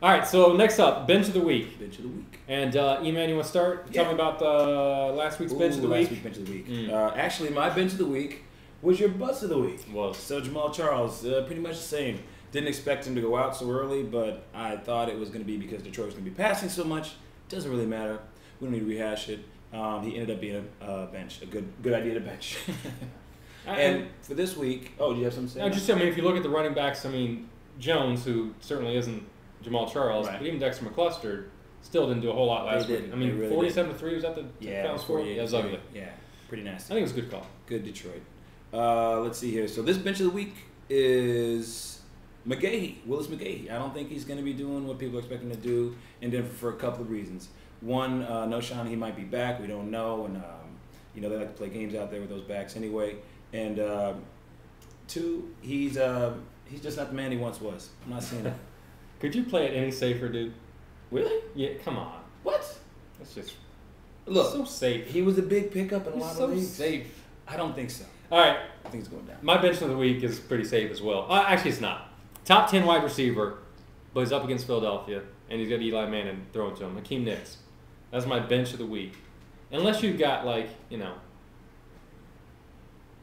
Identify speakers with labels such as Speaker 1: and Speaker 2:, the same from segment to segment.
Speaker 1: All right, so next up, bench of the week.
Speaker 2: Bench of the week.
Speaker 1: And E-Man, you want to start?
Speaker 2: Yeah.
Speaker 1: Tell me about last week's bench of the week.
Speaker 2: Last week's bench of the week. Actually, my bench of the week was your bust of the week.
Speaker 1: Was.
Speaker 2: So Jamal Charles, pretty much the same. Didn't expect him to go out so early, but I thought it was going to be because Detroit was going to be passing so much. Doesn't really matter. We don't need to rehash it. He ended up being a bench, a good idea to bench. And for this week, do you have something to say?
Speaker 1: No, just if you look at the running backs, Jones, who certainly isn't Jamal Charles,
Speaker 2: right.
Speaker 1: but even Dexter McCluster still didn't do a whole lot last week.
Speaker 2: Really
Speaker 1: 47-3 was that the final score? Yeah, it was ugly.
Speaker 2: Yeah, pretty nasty.
Speaker 1: I think it was a good call.
Speaker 2: Good Detroit. Let's see here. So this bench of the week is McGahee, Willis McGahee. I don't think he's going to be doing what people expect him to do in Denver for a couple of reasons. One, no Sean, he might be back. We don't know, and they like to play games out there with those backs anyway. And two, he's just not the man he once was. I'm not seeing it.
Speaker 1: Could you play it any safer, dude?
Speaker 2: Really?
Speaker 1: Yeah, come on.
Speaker 2: What?
Speaker 1: That's just
Speaker 2: so
Speaker 1: safe.
Speaker 2: He was a big pickup in a lot of leagues.
Speaker 1: So safe.
Speaker 2: I don't think so.
Speaker 1: All right.
Speaker 2: I think it's going down.
Speaker 1: My bench of the week is pretty safe as well. Actually, it's not. Top 10 wide receiver, but he's up against Philadelphia, and he's got Eli Manning throwing to him. Hakeem Nicks. That's my bench of the week. Unless you've got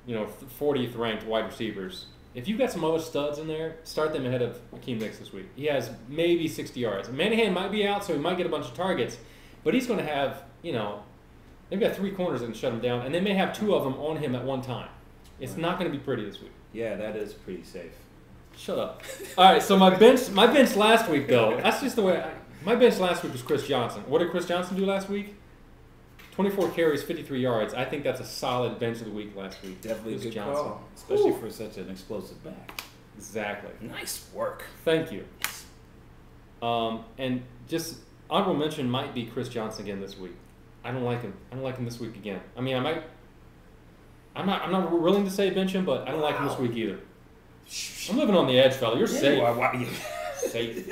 Speaker 1: 40th ranked wide receivers. If you've got some other studs in there, start them ahead of Hakeem Nicks this week. He has maybe 60 yards. Manahan might be out, so he might get a bunch of targets, but he's going to have, they've got 3 corners that can shut him down, and they may have 2 of them on him at one time. It's not going to be pretty this week.
Speaker 2: Yeah, that is pretty safe.
Speaker 1: Shut up. All right, so my bench last week, though, that's just the way my bench last week was Chris Johnson. What did Chris Johnson do last week? 24 carries, 53 yards. I think that's a solid bench of the week last week.
Speaker 2: Definitely
Speaker 1: Chris
Speaker 2: a good
Speaker 1: Johnson.
Speaker 2: call, especially for such an explosive back.
Speaker 1: Exactly.
Speaker 2: Nice work.
Speaker 1: Thank you. And just honorable mention might be Chris Johnson again this week. I don't like him. I don't like him this week again. I'm not willing to say bench him, but I don't like him this week either. I'm living on the edge, fella. You're safe.
Speaker 2: You are.
Speaker 1: Safe.